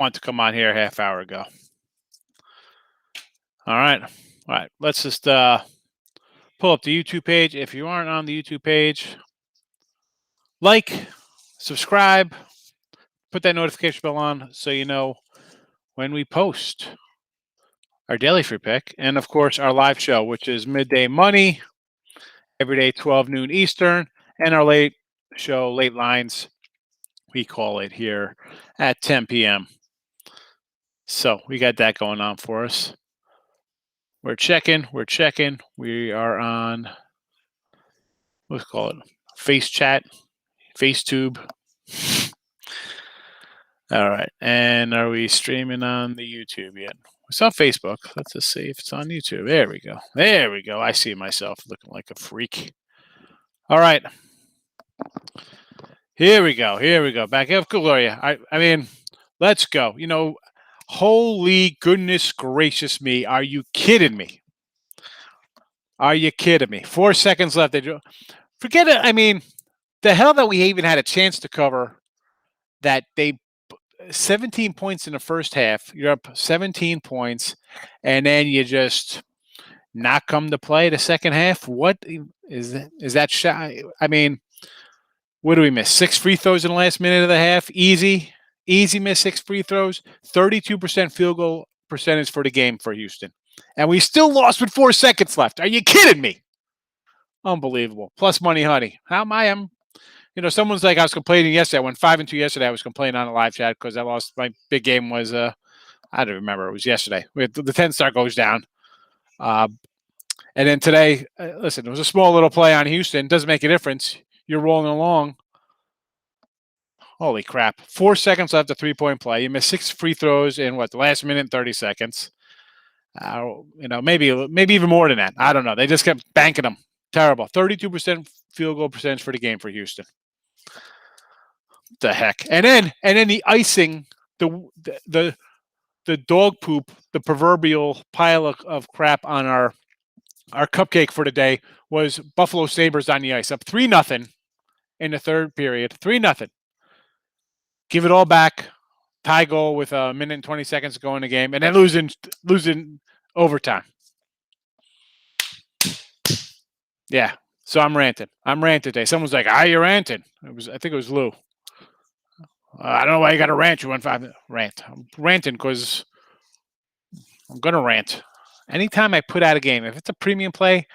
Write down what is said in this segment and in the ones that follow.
want to come on here a half hour ago. All right. Let's just pull up the YouTube page. If you aren't on the YouTube page, like, subscribe, put that notification bell on so you know when we post our daily free pick, and of course our live show, which is Midday Money, every day 12 noon Eastern, and our late show, Late Lines, we call it here, at 10 p.m. So we got that going on for us. We're checking. We are on, let's call it Face Chat, FaceTube. All right. And are we streaming on the YouTube yet? It's on Facebook. Let's just see if it's on YouTube. There we go. I see myself looking like a freak. All right. Here we go. Back up, Gloria. I mean, let's go. Holy goodness gracious me. Are you kidding me? 4 seconds left. Forget it. I mean, the hell that we even had a chance to cover that. They 17 points in the first half. You're up 17 points, and then you just not come to play the second half. What is that shot? I mean, what do we miss? 6 free throws in the last minute of the half. Easy miss 6 free throws. 32% field goal percentage for the game for Houston. And we still lost with 4 seconds left. Are you kidding me? Unbelievable. Plus money, honey. How am I? Someone's like, I was complaining yesterday. I went 5-2 yesterday. I was complaining on a live chat because I lost. My big game was, I don't remember. It was yesterday. The 10 star goes down. And then today, listen, it was a small little play on Houston. Doesn't make a difference. You're rolling along. Holy crap. 4 seconds left of 3-point play. You missed 6 free throws in the last minute and 30 seconds. Maybe even more than that. I don't know. They just kept banking them. Terrible. 32% field goal percentage for the game for Houston. The heck. And then the icing, the dog poop, the proverbial pile of crap on our cupcake for the day was Buffalo Sabres on the ice, up 3-0 in the third period. 3-0. Give it all back. Tie goal with a minute and 20 seconds to go in the game, and then losing overtime. Yeah. So I'm ranting. Today. Someone's like, you're ranting. I think it was Lou. I don't know why you got to rant. You went 5 rant. I'm ranting because I'm going to rant. Anytime I put out a game, if it's a premium play,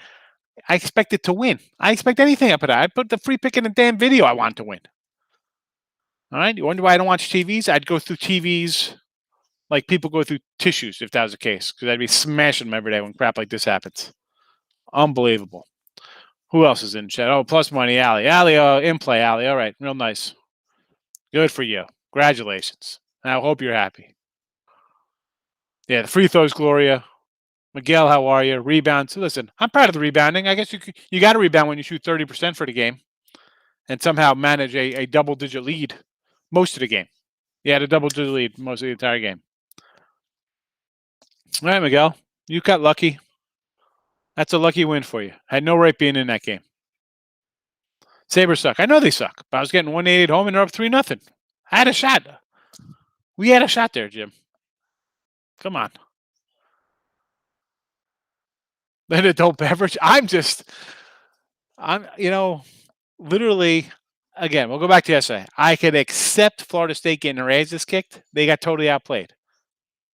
I expect it to win. I expect anything I put out. I put the free pick in the damn video I want to win. All right? You wonder why I don't watch TVs? I'd go through TVs like people go through tissues if that was the case, because I'd be smashing them every day when crap like this happens. Unbelievable. Who else is in chat? Oh, plus money, Allie. In play, Allie. All right. Real nice. Good for you. Congratulations. I hope you're happy. Yeah, the free throws, Gloria. Miguel, how are you? Rebounds. Listen, I'm proud of the rebounding. I guess you got to rebound when you shoot 30% for the game and somehow manage a double-digit lead most of the game. You had a double-digit lead most of the entire game. All right, Miguel. You got lucky. That's a lucky win for you. Had no right being in that game. Sabres suck. I know they suck, but I was getting 188 home and they're up 3-0. I had a shot. We had a shot there, Jim. Come on. Then adult beverage. Literally, again, we'll go back to yesterday. I could accept Florida State getting their asses kicked. They got totally outplayed.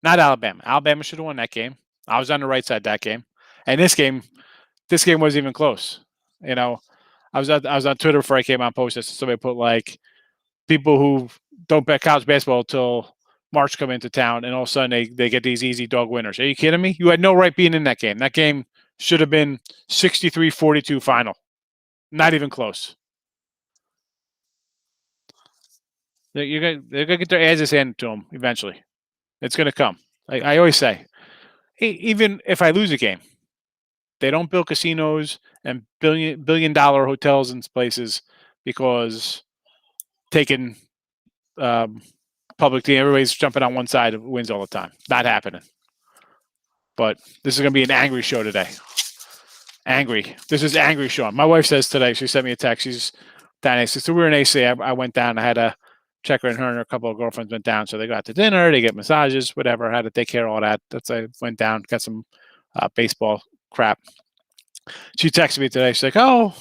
Not Alabama. Alabama should have won that game. I was on the right side that game. And this game wasn't even close. I was on Twitter before I came on post this. Somebody put like people who don't bet college basketball until March come into town, and all of a sudden they get these easy dog winners. Are you kidding me? You had no right being in that game. That game should have been 63-42 final. Not even close. They're gonna get their asses handed to them eventually. It's gonna come. I always say, even if I lose a game, they don't build casinos and billion-dollar hotels and places because taking public team, everybody's jumping on one side of wins all the time. Not happening. But this is going to be an angry show today. Angry. This is angry show. My wife says today, she sent me a text. She's down AC. So we were in AC. I went down. I had a Checker and her and a couple of girlfriends went down, so they got to dinner, they get massages, whatever. Had to take care of all that. That's I went down, got some baseball crap. She texted me today. She's like, "Oh,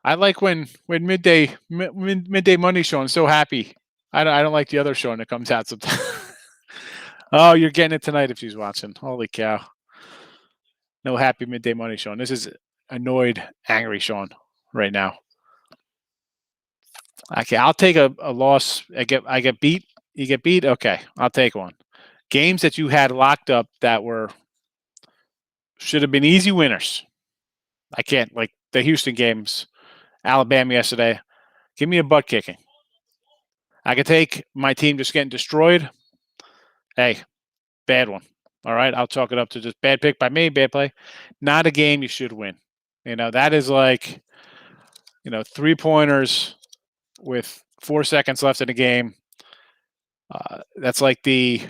I like when midday money show. I'm so happy. I don't like the other show that comes out sometimes." Oh, you're getting it tonight if she's watching. Holy cow! No happy midday money Sean. This is annoyed, angry Sean right now. Okay, I'll take a loss. I get beat. You get beat. Okay, I'll take one. Games that you had locked up that should have been easy winners. I can't, like the Houston games, Alabama yesterday. Give me a butt kicking. I could take my team just getting destroyed. Hey, bad one. All right, I'll chalk it up to just bad pick by me, bad play. Not a game you should win. That is like, 3-pointers with 4 seconds left in the game. That's like the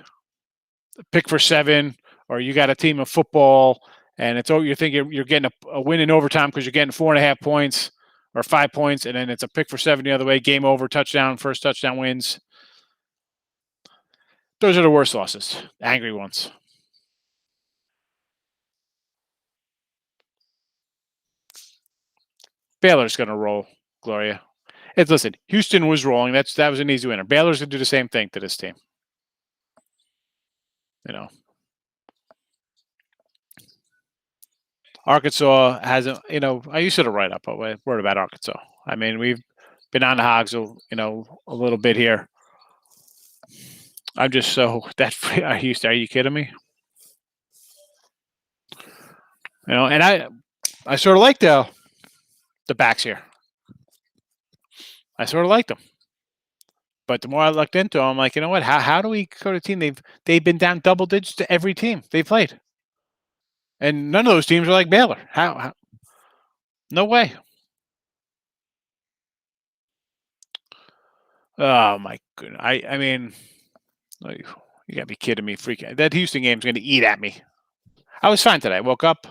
pick for 7, or you got a team of football, and you think you're getting a win in overtime because you're getting 4.5 points or 5 points, and then it's a pick for 7 the other way, game over, touchdown, first touchdown wins. Those are the worst losses, angry ones. Baylor's going to roll, Gloria. Listen, Houston was rolling. That was an easy winner. Baylor's going to do the same thing to this team. Arkansas hasn't, I used to write up a word about Arkansas. I mean, we've been on the Hogs, a little bit here. I'm just so that are you kidding me? And I sort of like the backs here. I sort of like them. But the more I looked into them, I'm like, you know what? How do we go to a team? They've been down double digits to every team they've played. And none of those teams are like Baylor. How? No way. Oh my goodness. I mean, you gotta be kidding me. Freaking that Houston game's gonna eat at me. I was fine today. I woke up.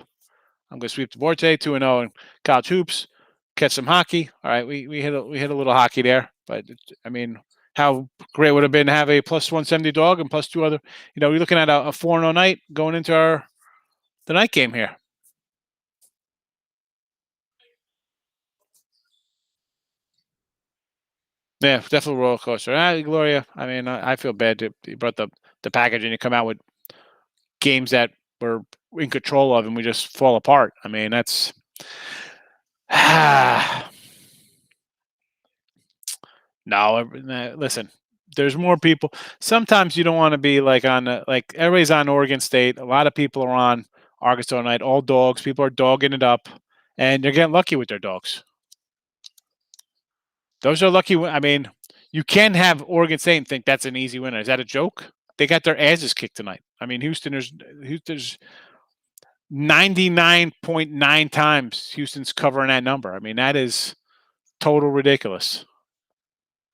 I'm gonna sweep the board today, 2-0 in college hoops, catch some hockey. All right, we hit a little hockey there. But I mean, how great would it have been to have a plus 170 dog and plus 2 other, we're looking at a 4-0 night going into the night game here. Yeah, definitely roller coaster. Gloria, I mean, I feel bad you brought the package and you come out with games that we're in control of and we just fall apart. I mean, that's no. Listen, there's more people. Sometimes you don't want to be like like everybody's on Oregon State. A lot of people are on Arkansas tonight. All dogs. People are dogging it up, and they're getting lucky with their dogs. Those are lucky. I mean, you can have Oregon State and think that's an easy winner. Is that a joke? They got their asses kicked tonight. I mean, Houston's 99.9 times Houston's covering that number. I mean, that is total ridiculous.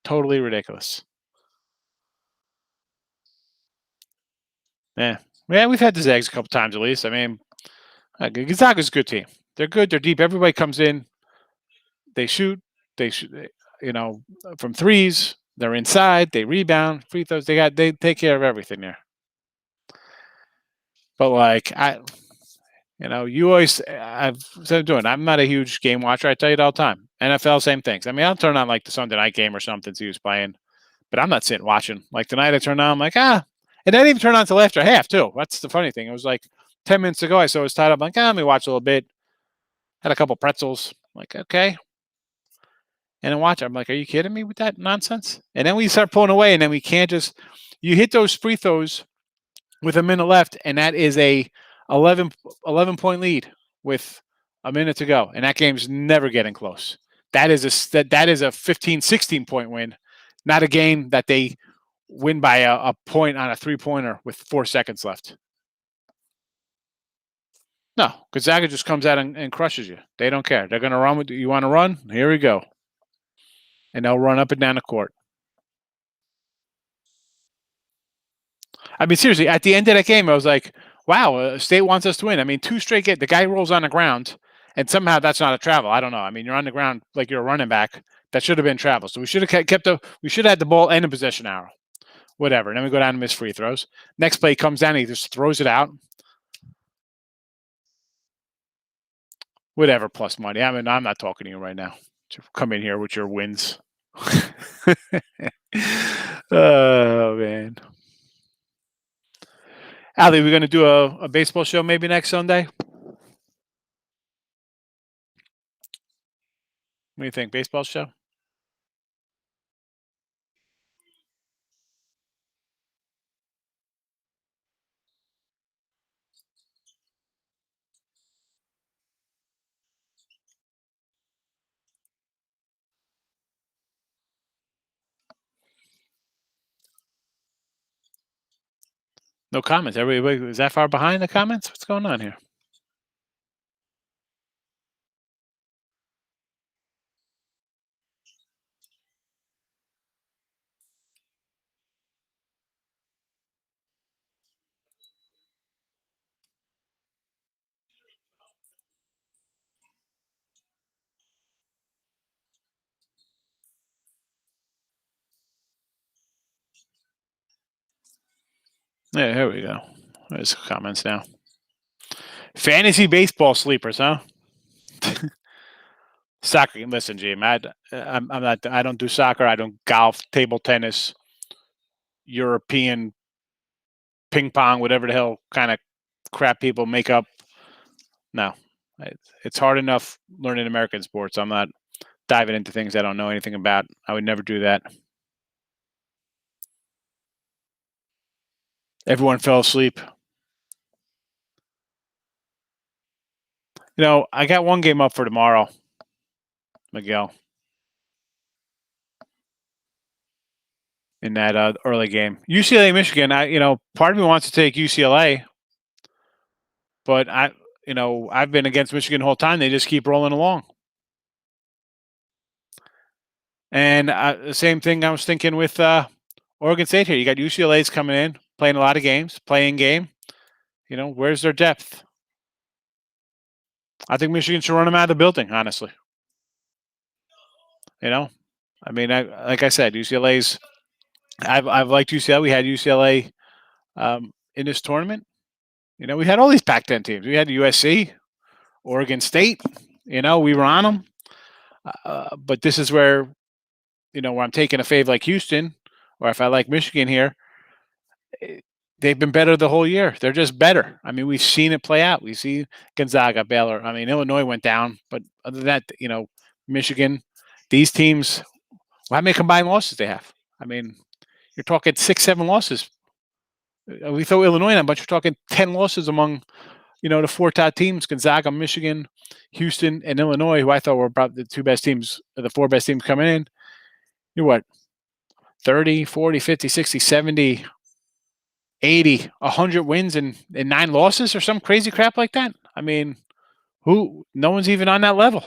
Totally ridiculous. Yeah. Yeah, we've had the Zags a couple times at least. I mean, Gonzaga's a good team. They're good. They're deep. Everybody comes in. They shoot. They shoot. From threes. They're inside. They rebound. Free throws. They take care of everything there. But like you always. I've said doing. I'm not a huge game watcher. I tell you it all the time. NFL, same things. I mean, I'll turn on like the Sunday night game or something to who's playing, but I'm not sitting watching. Like tonight, I turned on. I'm like, and I didn't even turn on until after half too. That's the funny thing. It was like 10 minutes ago. I saw it was tied up. I'm like, let me watch a little bit. Had a couple pretzels. I'm like, okay. And then watch. I'm like, are you kidding me with that nonsense? And then we start pulling away, and then we can't just. You hit those free throws with a minute left, and that is a 11 point lead with a minute to go, and that game's never getting close. That is a 15, 16 point win, not a game that they win by a point on a 3-pointer with 4 seconds left. No, Gonzaga just comes out and crushes you. They don't care. They're going to run with you. Want to run? Here we go. And they'll run up and down the court. I mean, seriously, at the end of that game, I was like, wow, State wants us to win. I mean, 2 straight games. The guy rolls on the ground, and somehow that's not a travel. I don't know. I mean, you're on the ground like you're a running back. That should have been travel. So we should have we should have had the ball and a possession arrow. Whatever. And then we go down and miss free throws. Next play comes down, he just throws it out. Whatever, plus money. I mean, I'm not talking to you right now. Come in here with your wins. Oh man. Ali, we're gonna do a baseball show maybe next Sunday. What do you think? Baseball show? No comments. Everybody is that far behind the comments? What's going on here? Yeah, here we go. There's comments now. Fantasy baseball sleepers, huh? Soccer. Listen, Jim. I'm not. I don't do soccer. I don't golf, table tennis, European ping pong, whatever the hell kind of crap people make up. No, it's hard enough learning American sports. I'm not diving into things I don't know anything about. I would never do that. Everyone fell asleep. I got one game up for tomorrow, Miguel, in that early game. UCLA, Michigan. Part of me wants to take UCLA, but I've been against Michigan the whole time. They just keep rolling along. And the same thing I was thinking with Oregon State here. You got UCLA's coming in, playing a lot of games, playing game. Where's their depth? I think Michigan should run them out of the building, honestly. I mean, like I said, UCLA's. I've liked UCLA. We had UCLA in this tournament. We had all these Pac-10 teams. We had USC, Oregon State. We were on them. But this is where I'm taking a fave like Houston, or if I like Michigan here, they've been better the whole year. They're just better. I mean, we've seen it play out. We see Gonzaga, Baylor. I mean, Illinois went down, but other than that, Michigan, these teams, how many combined losses they have? I mean, you're talking 6, 7 losses. We throw Illinois in, but you're talking 10 losses among, the 4 top teams: Gonzaga, Michigan, Houston, and Illinois, who I thought were about the 2 best teams, the 4 best teams coming in. You're what? 30, 40, 50, 60, 70, 80, 100 wins and 9 losses or some crazy crap like that. I mean, no one's even on that level.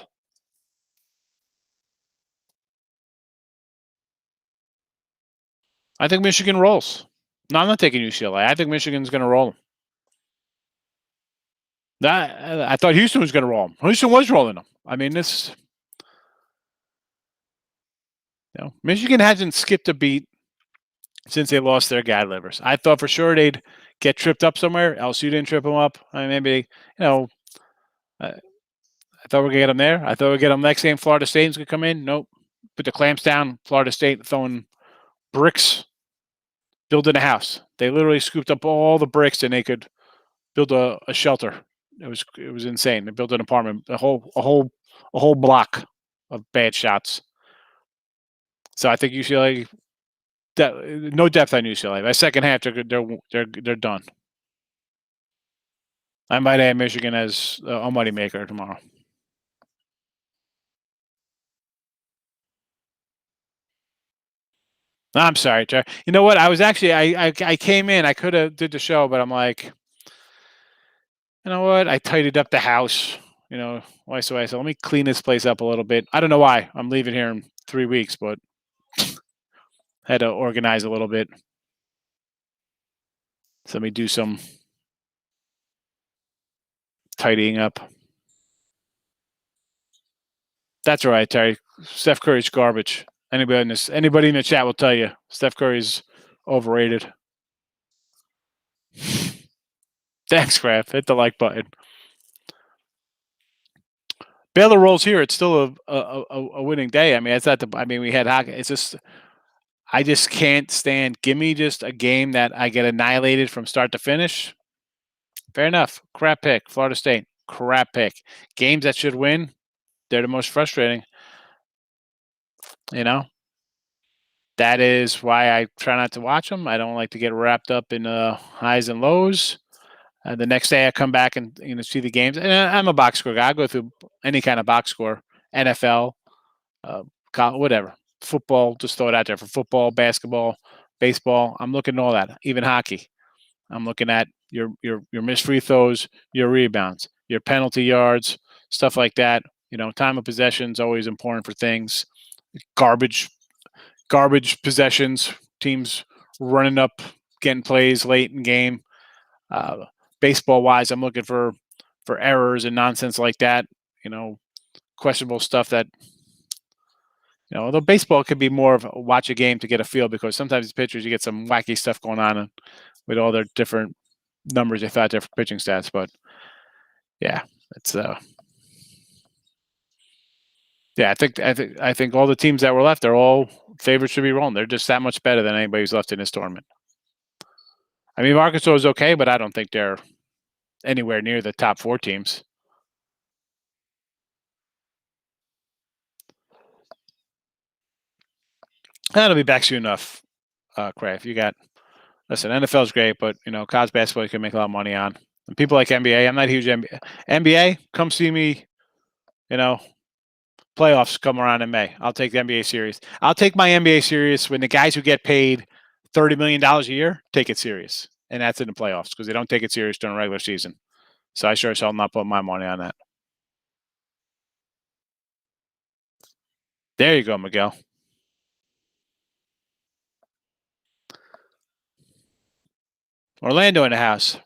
I think Michigan rolls. No, I'm not taking UCLA. I think Michigan's going to roll them. I thought Houston was going to roll them. Houston was rolling them. I mean, Michigan hasn't skipped a beat since they lost their guy livers. I thought for sure they'd get tripped up somewhere. LSU didn't trip them up. I mean, maybe, I thought we'd get them there. I thought we'd get them next game. Florida State's going to come in. Nope. Put the clamps down. Florida State throwing bricks, building a house. They literally scooped up all the bricks and they could build a shelter. It was insane. They built an apartment, a whole block of bad shots. So I think UCLA, no depth on UCLA. By second half, they're done. I might add Michigan as a money maker tomorrow. I'm sorry, Jerry. You know what? I was actually I came in. I could have did the show, but I'm like, you know what? I tidied up the house. So I said, let me clean this place up a little bit. I don't know why. I'm leaving here in 3 weeks, but had to organize a little bit. So let me do some tidying up. That's right, Terry. Steph Curry's garbage. Anybody in the chat will tell you Steph Curry's overrated. Thanks, Kraft. Hit the like button. Baylor rolls here. It's still a winning day. I mean, it's not the. I mean, we had hockey. It's just I just can't stand. Give me just a game that I get annihilated from start to finish. Fair enough. Crap pick. Florida State. Crap pick. Games that should win. They're the most frustrating. You know. That is why I try not to watch them. I don't like to get wrapped up in highs and lows. The next day, I come back and see the games. And I'm a box score guy. I go through any kind of box score, NFL, whatever, football. Just throw it out there for football, basketball, baseball. I'm looking at all that, even hockey. I'm looking at your missed free throws, your rebounds, your penalty yards, stuff like that. Time of possession is always important for things. Garbage possessions, teams running up, getting plays late in game. Baseball wise, I'm looking for errors and nonsense like that. Questionable stuff that. Although baseball could be more of a watch a game to get a feel, because sometimes the pitchers you get some wacky stuff going on with all their different numbers they thought different pitching stats. But yeah, it's yeah, I think all the teams that were left are all favorites to be rolling. They're just that much better than anybody who's left in this tournament. I mean, Arkansas is okay, but I don't think they're anywhere near the top 4 teams. That'll be back soon enough, Craig. Listen, NFL is great, but college basketball you can make a lot of money on. And people like NBA. I'm not a huge NBA. NBA, come see me. Playoffs come around in May. I'll take the NBA series. I'll take my NBA serious when the guys who get paid $30 million a year take it serious. And that's in the playoffs because they don't take it serious during regular season. So I sure as hell not put my money on that. There you go, Miguel. Orlando in the house.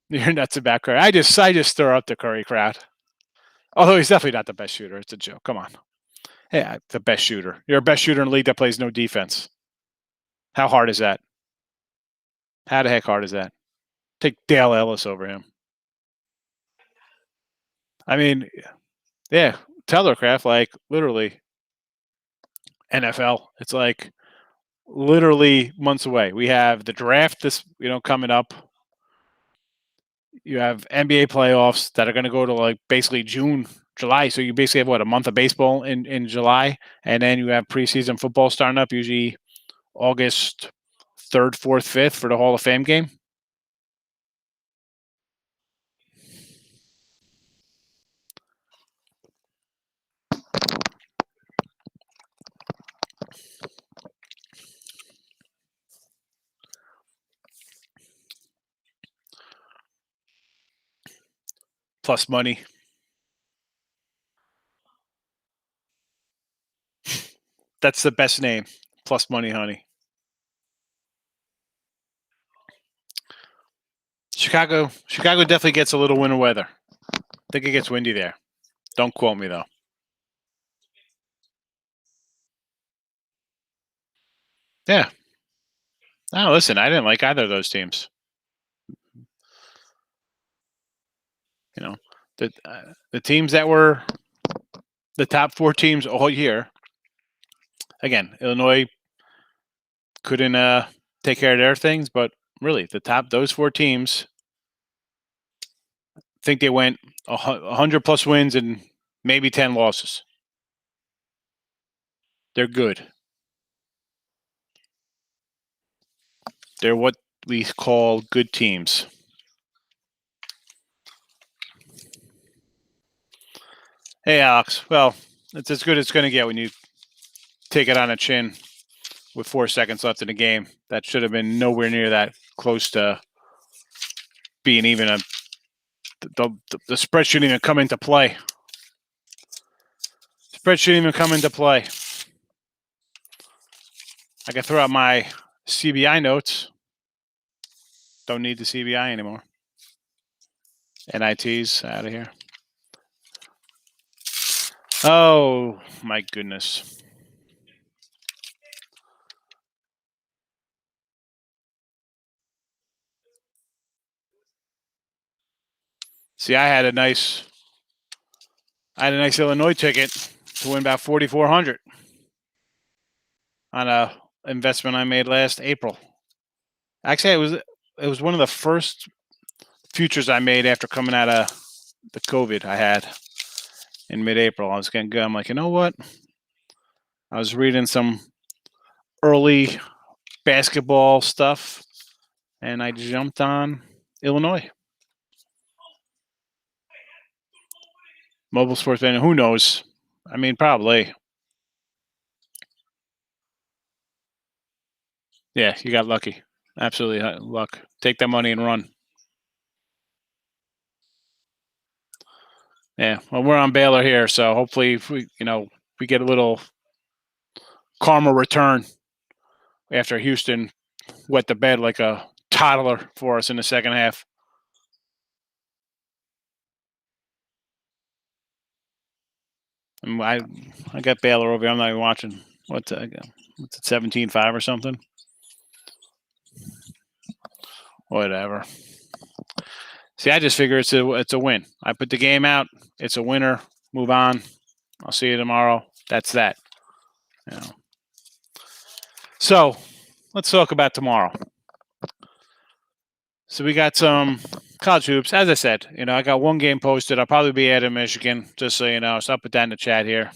You're nuts about Curry. I just stir up the Curry crowd. Although he's definitely not the best shooter. It's a joke. Come on. Yeah, the best shooter. You're a best shooter in the league that plays no defense. How hard is that? How the heck hard is that? Take Dale Ellis over him. I mean, yeah, Telegraph, like literally NFL. It's like literally months away. We have the draft coming up. You have NBA playoffs that are going to go to like basically June, July. So you basically have a month of baseball in July, and then you have preseason football starting up usually August 3rd, 4th, 5th for the Hall of Fame game. Plus money. That's the best name. Plus money, honey. Chicago definitely gets a little winter weather. I think it gets windy there. Don't quote me though. Yeah. No, listen, I didn't like either of those teams. The teams that were the top 4 teams all year. Again, Illinois couldn't take care of their things, but really, those 4 teams, I think they went 100 plus wins and maybe 10 losses. They're good. They're what we call good teams. Hey, Alex. Well, it's as good as it's going to get when you take it on a chin with 4 seconds left in the game. That should have been nowhere near that close to being even the spread shouldn't even come into play. Spread shouldn't even come into play. I can throw out my CBI notes. Don't need the CBI anymore. NITs out of here. Oh my goodness. See, I had a nice Illinois ticket to win about 4,400 on a investment I made last April. Actually, it was one of the first futures I made after coming out of the COVID I had in mid-April. I was getting good. I'm like, you know what? I was reading some early basketball stuff, and I jumped on Illinois. Mobile sports betting. Who knows? I mean, probably. Yeah, you got lucky. Absolutely luck. Take that money and run. Yeah. Well, we're on Baylor here, so hopefully, if we get a little karma return after Houston wet the bed like a toddler for us in the second half. And I got Baylor over here. I'm not even watching. What's it, 17-5 or something? Whatever. See, I just figure it's a win. I put the game out. It's a winner. Move on. I'll see you tomorrow. That's that. So let's talk about tomorrow. So we got some college hoops. As I said, I got one game posted. I'll probably be at Michigan, just so you know. So I'll put that in the chat here.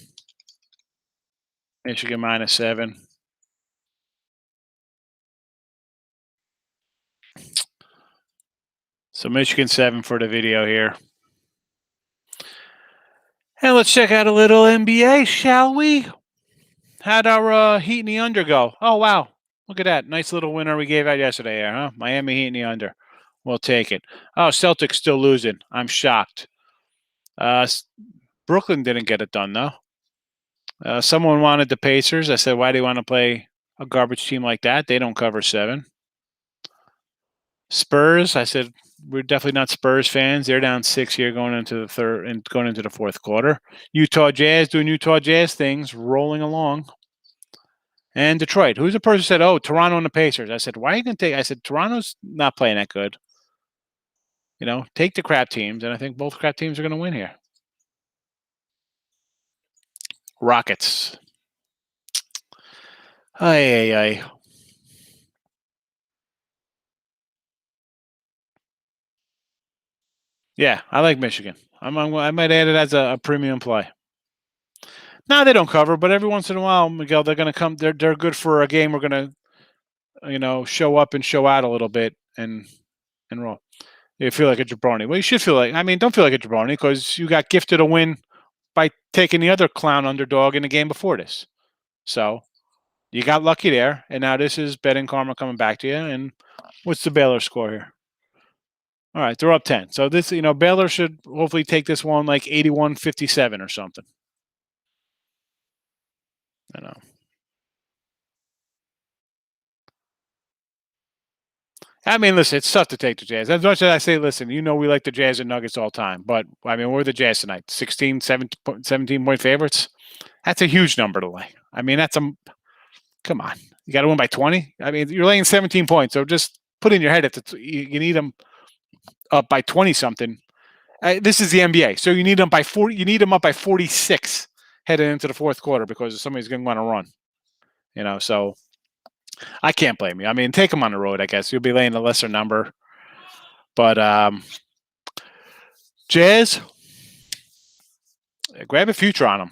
Michigan -7. So Michigan 7 for the video here. And let's check out a little NBA, shall we? How'd our Heat and the under go? Oh, wow. Look at that. Nice little winner we gave out yesterday, huh? Miami Heat and the under. We'll take it. Oh, Celtics still losing. I'm shocked. Brooklyn didn't get it done, though. Someone wanted the Pacers. I said, why do you want to play a garbage team like that? They don't cover 7. Spurs, I said, we're definitely not Spurs fans. They're down 6 here going into the third and going into the fourth quarter. Utah Jazz doing Utah Jazz things, rolling along. And Detroit, who's the person who said, oh, Toronto and the Pacers? I said, why are you going to take? I said, Toronto's not playing that good. Take the crap teams, and I think both crap teams are going to win here. Rockets. Ay. Yeah, I like Michigan. I might add it as a premium play. No, they don't cover, but every once in a while, Miguel, they're going to come. They're good for a game. We're going to, show up and show out a little bit and roll. You feel like a jabroni. Well, you should feel like. I mean, don't feel like a jabroni because you got gifted a win by taking the other clown underdog in the game before this. So you got lucky there, and now this is betting karma coming back to you. And what's the Baylor score here? All right, they're up 10. So this, Baylor should hopefully take this one like 81-57 or something. I know. I mean, listen, it's tough to take the Jazz. As much as I say, listen, we like the Jazz and Nuggets all time. But, I mean, we're the Jazz tonight. 16, 17-point favorites. That's a huge number to lay. I mean, come on. You got to win by 20? I mean, you're laying 17 points. So just put in your head if you need them up by 20-something. This is the NBA. So you need them by 40. You need them up by 46 heading into the fourth quarter because somebody's going to want to run. So I can't blame you. I mean, take them on the road, I guess. You'll be laying a lesser number. But Jazz, grab a future on them.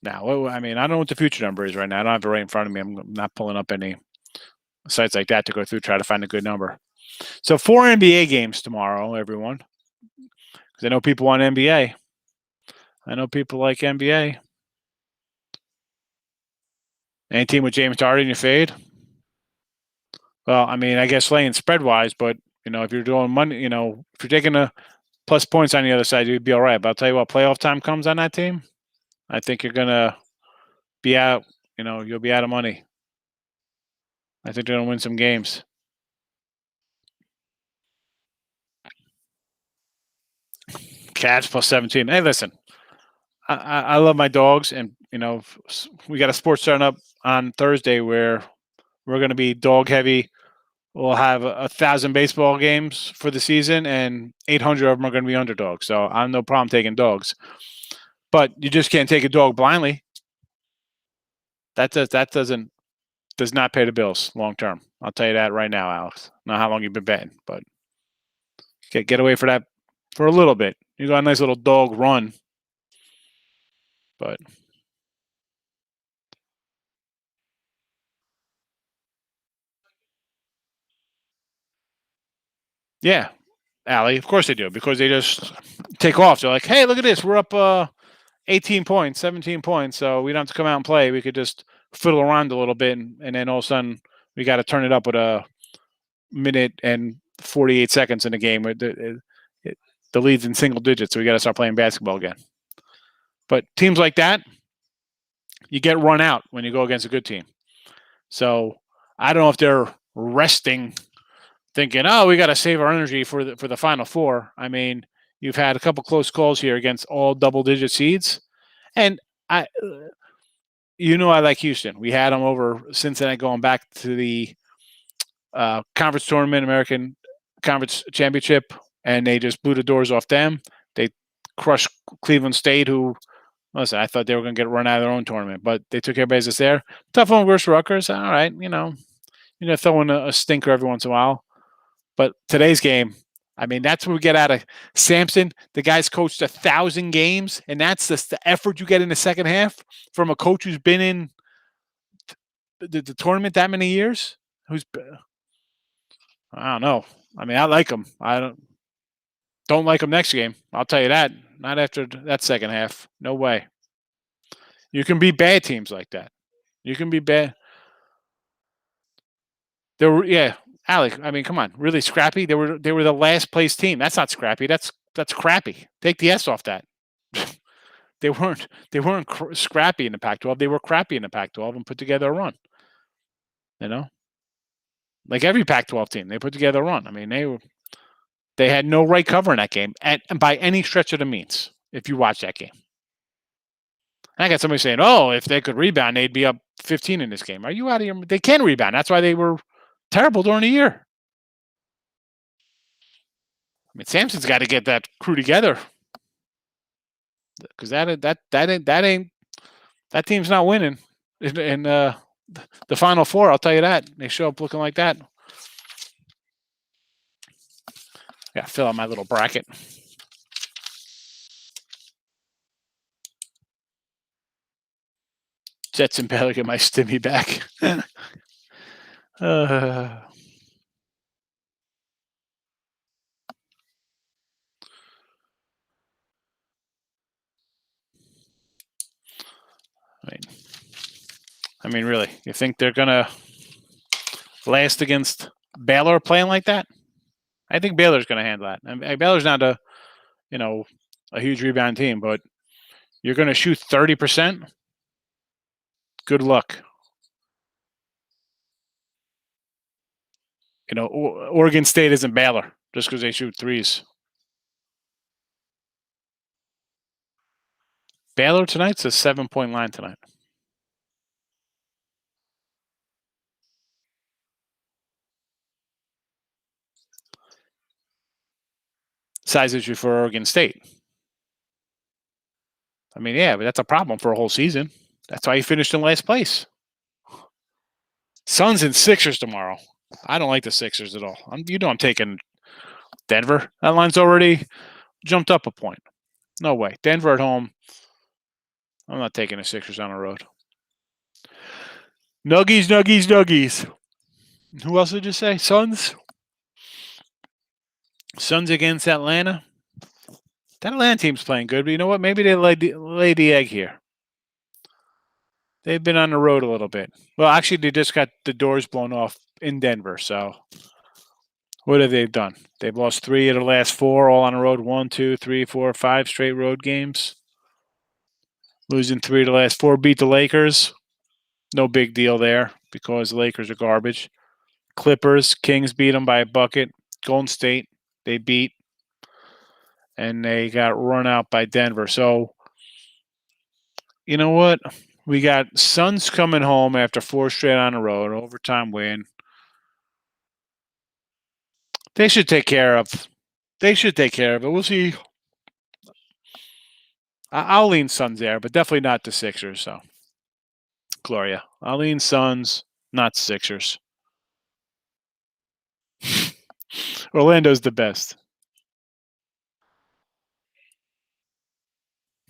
Now, I mean, I don't know what the future number is right now. I don't have it right in front of me. I'm not pulling up any sites like that to go through, try to find a good number. So 4 NBA games tomorrow, everyone. Because I know people want NBA. I know people like NBA. Any team with James Harden in your fade? Well, I mean, I guess laying spread-wise, but, if you're doing money, if you're taking a plus points on the other side, you'd be all right. But I'll tell you what, playoff time comes on that team, I think you're going to be out. You'll be out of money. I think they're going to win some games. Cavs plus 17. Hey, listen, I love my dogs, and we got a sports starting up on Thursday where we're going to be dog heavy. We'll have 1,000 baseball games for the season, and 800 of them are going to be underdogs. So I have no problem taking dogs, but you just can't take a dog blindly. Does not pay the bills long term. I'll tell you that right now, Alex. Not how long you've been betting, but get away for that for a little bit. You got a nice little dog run, but yeah, Allie, of course they do because they just take off. They're like, hey, look at this. We're up 18 points, 17 points. So we don't have to come out and play. We could just fiddle around a little bit. And then all of a sudden we got to turn it up with a minute and 48 seconds in the game. The lead's in single digits. So we got to start playing basketball again. But teams like that, you get run out when you go against a good team. So I don't know if they're resting, thinking, "Oh, we got to save our energy for the Final Four." I mean, you've had a couple close calls here against all double-digit seeds, and I like Houston. We had them over Cincinnati going back to the conference tournament, American Conference Championship, and they just blew the doors off them. They crushed Cleveland State, who, listen, I thought they were going to get run out of their own tournament, but they took care of business there. Tough one versus Rutgers. All right, throw in a stinker every once in a while. But today's game, I mean, that's what we get out of Sampson. The guy's coached 1,000 games, and that's the effort you get in the second half from a coach who's been in the tournament that many years. I don't know. I mean, I like him. I don't like him next game. I'll tell you that. Not after that second half. No way. You can beat bad teams like that. You can be bad. Alec. I mean, come on, really scrappy. They were the last place team. That's not scrappy. That's crappy. Take the S off that. they weren't scrappy in the Pac-12. They were crappy in the Pac-12 and put together a run. Like every Pac-12 team, they put together a run. I mean, they had no right cover in that game, and by any stretch of the means. If you watch that game, I got somebody saying, "Oh, if they could rebound, they'd be up 15 in this game." Are you out of your? They can rebound. That's why they were terrible during the year. I mean, Sampson's got to get that crew together because that team's not winning in the Final Four. I'll tell you that. They show up looking like that. Yeah, fill out my little bracket. Jets and Baylor get my stimmy back. I mean, really, you think they're gonna last against Baylor playing like that? I think Baylor's gonna handle that. I mean, Baylor's not a huge rebound team, but you're gonna shoot 30%. Good luck. Oregon State isn't Baylor just because they shoot threes. Baylor tonight's a 7-point line tonight. Size issue for Oregon State. I mean, yeah, but that's a problem for a whole season. That's why he finished in last place. Suns and Sixers tomorrow. I don't like the Sixers at all. I'm taking Denver. That line's already jumped up a point. No way. Denver at home. I'm not taking the Sixers on the road. Nuggies. Who else did you say? Suns? Suns against Atlanta. That Atlanta team's playing good, but you know what? Maybe they lay the egg here. They've been on the road a little bit. Well, actually, they just got the doors blown off in Denver. So what have they done? They've lost 3 of the last 4, all on the road. 1, 2, 3, 4, 5 straight road games. Losing 3 of the last 4. Beat the Lakers. No big deal there because the Lakers are garbage. Clippers, Kings beat them by a bucket. Golden State, they beat. And they got run out by Denver. So You know what? We got Suns coming home after 4 straight on the road, overtime win. They should take care of. They should take care of it. We'll see. I'll lean Suns there, but definitely not the Sixers. So, Gloria, I'll lean Suns, not Sixers. Orlando's the best.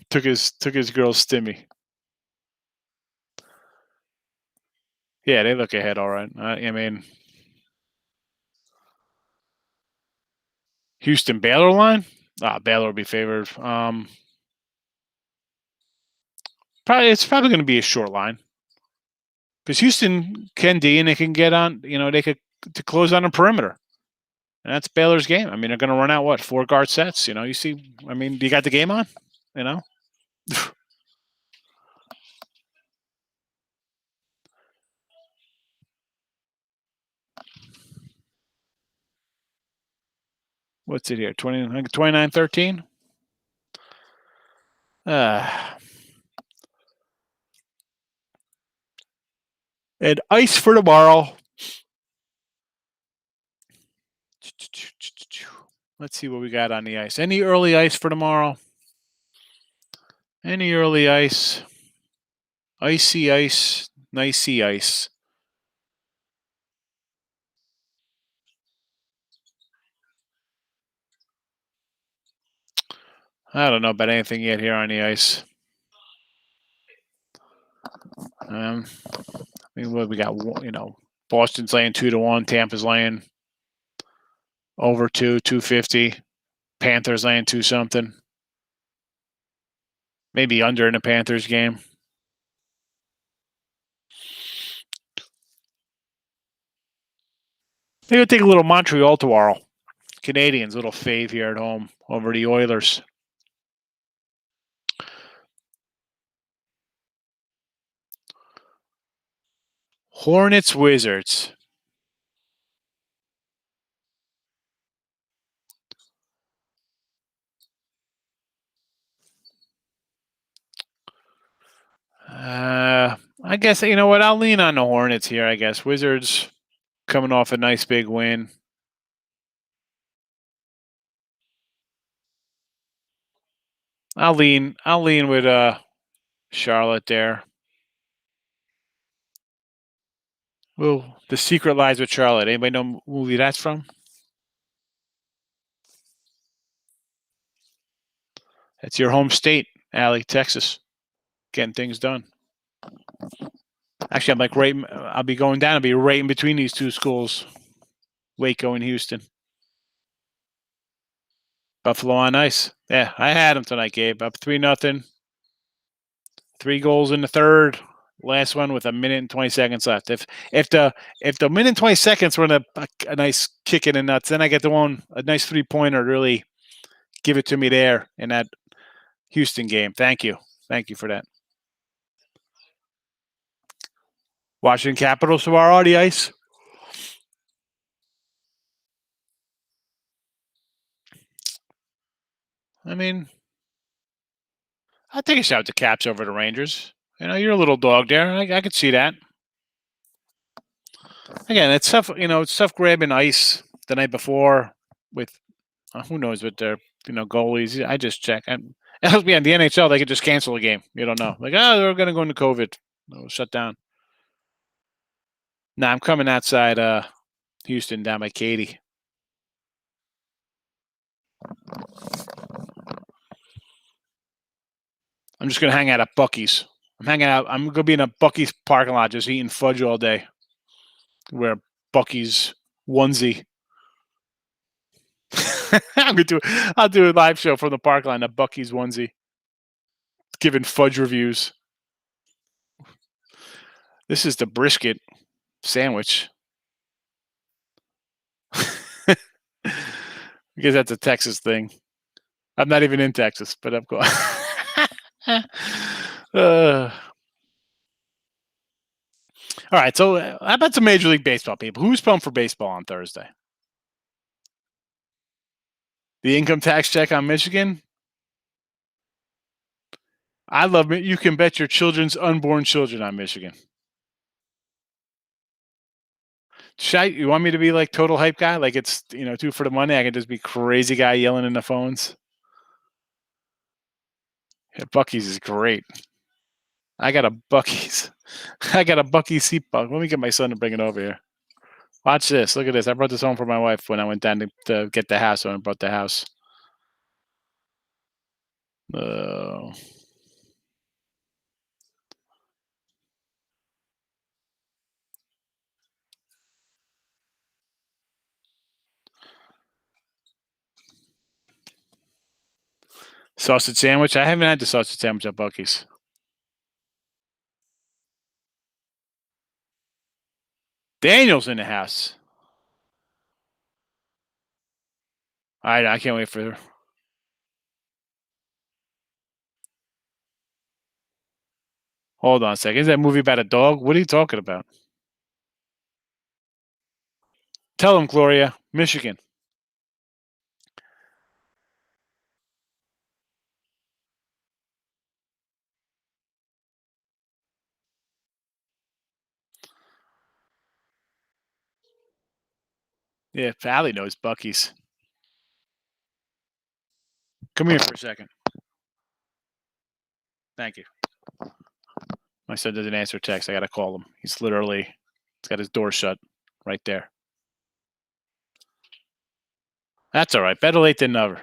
Took his girl's stimmy. Yeah, they look ahead all right. I mean, Houston Baylor line. Baylor will be favored. It's probably going to be a short line because Houston can D and they can get on. They could to close on a perimeter, and that's Baylor's game. I mean, they're going to run out 4 guard sets. You see. I mean, you got the game on. What's it here? 29-13. And ice for tomorrow. Let's see what we got on the ice. Any early ice for tomorrow? Any early ice? Icy ice, nicey ice. I don't know about anything yet here on the ice. I mean, what we got? Boston's laying 2-1. Tampa's laying over 250. Panthers laying 2-something. Maybe under in the Panthers game. Maybe we'll take a little Montreal tomorrow. Canadians, little fave here at home over the Oilers. Hornets, Wizards. I guess, you know what? I'll lean on the Hornets here, I guess. Wizards coming off a nice big win. I'll lean with Charlotte there. Well, The Secret Lies with Charlotte. Anybody know what movie that's from? It's your home state, Allie, Texas. Getting things done. Actually, I'm like I'll be going down. I'll be right in between these two schools, Waco and Houston. Buffalo on ice. Yeah, I had them tonight, Gabe. Up 3-0. 3 goals in the third. Last one with 1:20 left. If the 1:20 were a nice kick in the nuts, then I get a nice 3-pointer to really give it to me there in that Houston game. Thank you for that. Washington Capitals tomorrow on the ice. I mean, I'll take a shot at the Caps over the Rangers. You're a little dog there. I could see that. Again, it's tough. It's tough grabbing ice the night before with who knows with their goalies. I just check. It helps me on the NHL. They could just cancel a game. You don't know. Like, they're going to go into COVID. Shut down. Nah, I'm coming outside Houston down by Katy. I'm just going to hang out at Buc-ee's. I'm going to be in a Buc-ee's parking lot just eating fudge all day. Wear Buc-ee's onesie. I'll do a live show from the parking lot in a Buc-ee's onesie. Giving fudge reviews. This is the brisket sandwich. Because that's a Texas thing. I'm not even in Texas, but I'm going. All right, so how about some Major League Baseball people? Who's pumped for baseball on Thursday? The income tax check on Michigan? I love it. You can bet your children's unborn children on Michigan. You want me to be like total hype guy? Like it's two for the money. I can just be crazy guy yelling in the phones. Yeah, Bucky's is great. I got a Bucky's. I got a Bucky's seatbelt. Let me get my son to bring it over here. Watch this. Look at this. I brought this home for my wife when I went down to get the house. When I brought the house. Uh, Sausage sandwich. I haven't had the sausage sandwich at Bucky's. Daniel's in the house. All right, I can't wait for her. Hold on a second. Is that movie about a dog? What are you talking about? Tell him, Gloria. Michigan. Yeah, Allie knows Bucky's. Come here for a second. Thank you. My son doesn't answer text. I got to call him. He's got his door shut right there. That's all right. Better late than never.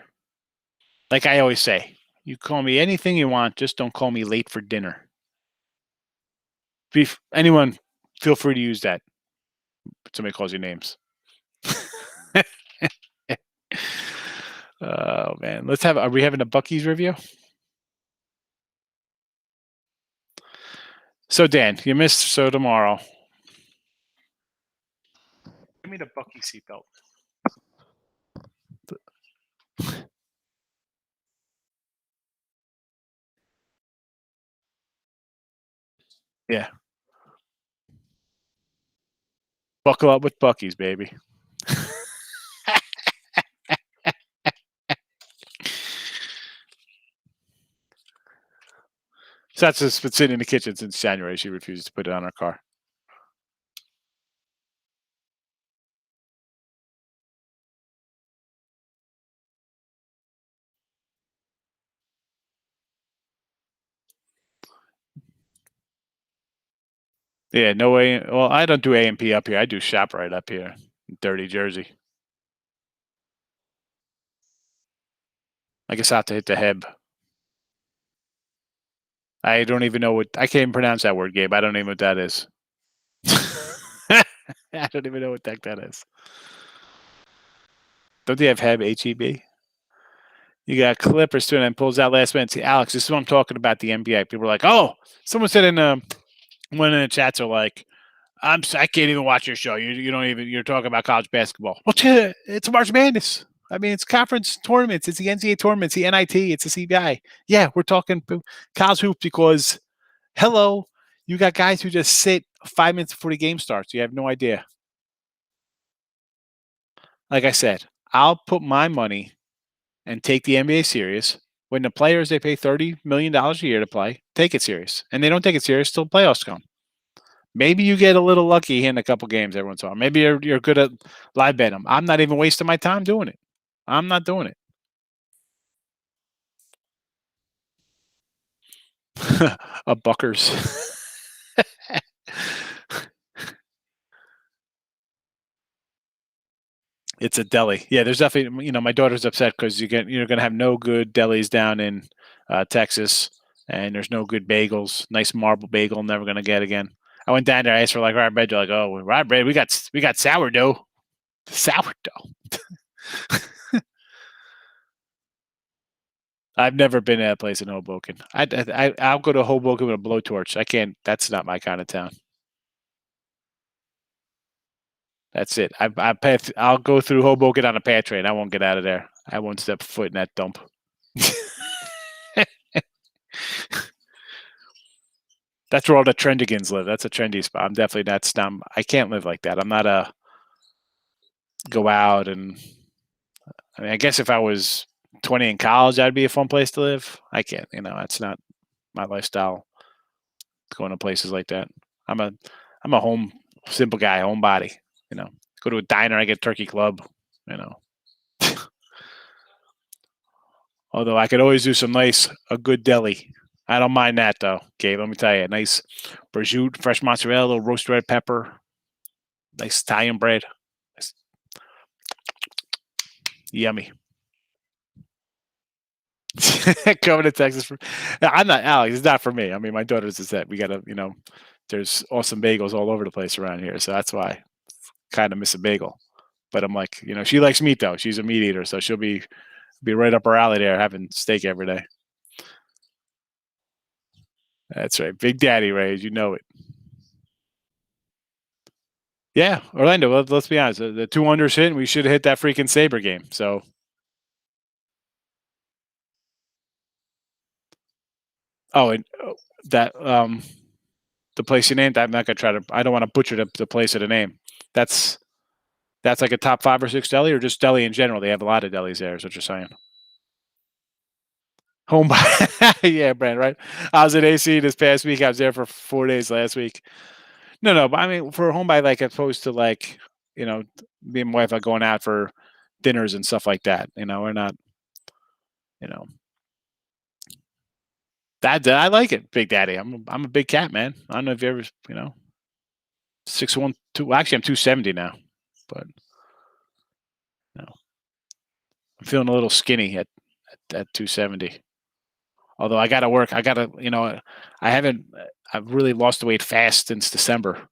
Like I always say, you call me anything you want, just don't call me late for dinner. Anyone, feel free to use that. Somebody calls you names. Oh man, are we having a Bucky's review? So Dan, you missed tomorrow. Give me the Bucky seatbelt. Yeah. Buckle up with Bucky's, baby. So that's just been sitting in the kitchen since January. She refuses to put it on her car. Yeah, no way. Well, I don't do A&P up here. I do ShopRite up here in dirty Jersey. I guess I have to hit the Heb. I don't even know I can't even pronounce that word, Gabe. I don't even know what that is. I don't even know what the heck that is. Don't they have Heb, H-E-B? You got Clippers too, and then pulls out last minute. See, Alex, this is what I'm talking about, the NBA. People are like, oh, someone said one in the chats are like, I can't even watch your show. You don't even, you're talking about college basketball. Well, it's March Madness. I mean, it's conference tournaments. It's the NCAA tournaments, the NIT, it's the CBI. Yeah, we're talking college hoops because, hello, you got guys who just sit 5 minutes before the game starts. You have no idea. Like I said, I'll put my money and take the NBA serious. When the players, they pay $30 million a year to play, take it serious. And they don't take it serious till playoffs come. Maybe you get a little lucky in a couple games every once in a while. Maybe you're good at live betting them. I'm not even wasting my time doing it. I'm not doing it. A Buckers. It's a deli. Yeah, there's definitely, my daughter's upset because you're going to have no good delis down in Texas, and there's no good bagels. Nice marble bagel, never going to get again. I went down there, I asked for like rye bread. They're like, oh, rye bread, we got sourdough. Sourdough. I've never been to that place in Hoboken. I'll go to Hoboken with a blowtorch. I can't. That's not my kind of town. That's it. I'll go through Hoboken on a PATH train. I won't get out of there. I won't step foot in that dump. That's where all the trendigans live. That's a trendy spot. I'm definitely not. I can't live like that. I'm not a go out and. I mean, I guess if I was 20 in college, that'd be a fun place to live. I can't. That's not. my lifestyle going to places like that. I'm a I'm a home simple guy, homebody. You know, go to a diner, I get turkey club. You know, although I could always do some a good deli. I don't mind that though, Gabe. Let me tell you, nice prosciutto, fresh mozzarella, roasted red pepper, nice Italian bread. It's yummy. Coming to Texas. I'm not Alex. It's not for me. I mean, my daughter's is that we gotta, there's awesome bagels all over the place around here, so that's why kind of miss a bagel. But I'm like, she likes meat though. She's a meat eater, so she'll be right up her alley there, having steak every day. That's right, Big Daddy Rays. You know it. Yeah, Orlando. Let's be honest. The 200's hit. We should have hit that freaking Saber game. So, and that the place you named. I'm not gonna try to. I don't want to butcher the place of the name. That's like a top 5 or 6 deli, or just deli in general. They have a lot of delis there. Is what you're saying? Home by, yeah, Brent. Right. I was at AC this past week. I was there for 4 days last week. No, but I mean for home by like opposed to like you know me and my wife are going out for dinners and stuff like that. We're not. You know that I like it, Big Daddy. I'm a big cat man. I don't know if you ever 6'1", 2. Well, actually, I'm 270 now, but you know, I'm feeling a little skinny at 270. Although I got to work, I got to I haven't I've really lost the weight fast since December,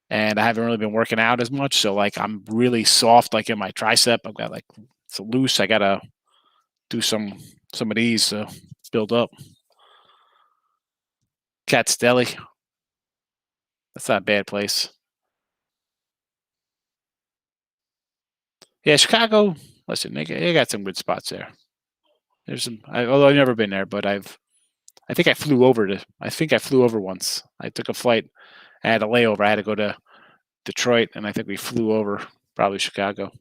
and I haven't really been working out as much. So like I'm really soft, like in my tricep. I've got like it's loose. I gotta do some of these to build up. Cat's Deli. That's not a bad place. Yeah, Chicago. Listen, they got some good spots there. There's some. Although I've never been there, but I think I flew over to. I think I flew over once. I took a flight. I had a layover. I had to go to Detroit, and I think we flew over probably Chicago.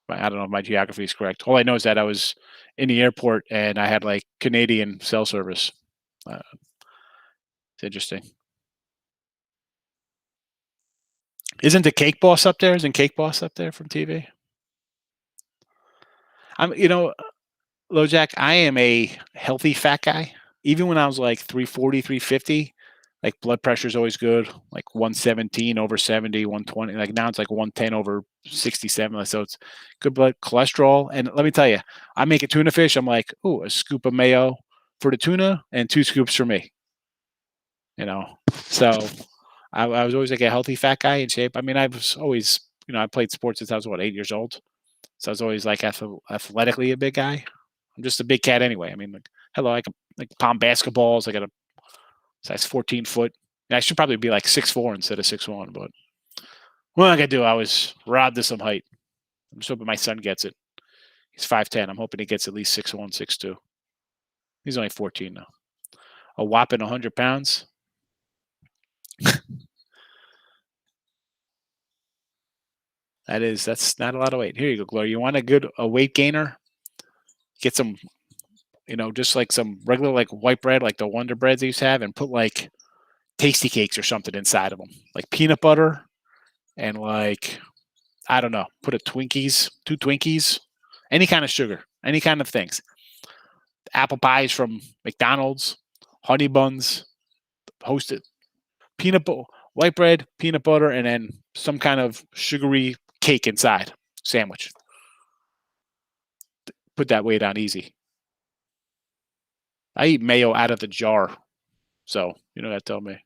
I don't know if my geography is correct. All I know is that I was in the airport and I had like Canadian cell service. It's interesting. Isn't the Cake Boss up there? Isn't Cake Boss up there from TV? I'm, LoJack, I am a healthy fat guy. Even when I was like 340, 350, like blood pressure is always good, like 117 over 70, 120. Like now it's like 110 over 67. So it's good blood cholesterol. And let me tell you, I make a tuna fish. I'm like, oh, a scoop of mayo for the tuna and 2 scoops for me. So I was always like a healthy fat guy in shape. I mean, I was always, I played sports since I was 8 years old. So I was always like athletically a big guy. I'm just a big cat anyway. I mean, like, hello, I can like palm basketballs. I got a size 14 foot. And I should probably be like 6'4" instead of 6'1", but what am I gonna do? I was robbed of some height. I'm just hoping my son gets it. He's 5'10". I'm hoping he gets at least 6'1", 6'2". He's only 14 now. A whopping 100 pounds. That's not a lot of weight. Here you go, Gloria. You want a weight gainer? Get some, just like some regular like white bread, like the Wonder Breads they used to have, and put like tasty cakes or something inside of them, like peanut butter and like I don't know, put 2 Twinkies, any kind of sugar, any kind of things. Apple pies from McDonald's, honey buns, toasted peanut butter, white bread, peanut butter, and then some kind of sugary cake inside sandwich. Put that weight on easy. I eat mayo out of the jar, so you know that tell me.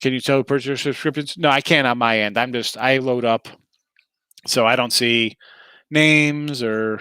Can you tell purchase subscriptions? No, I can't on my end. I load up, so I don't see names or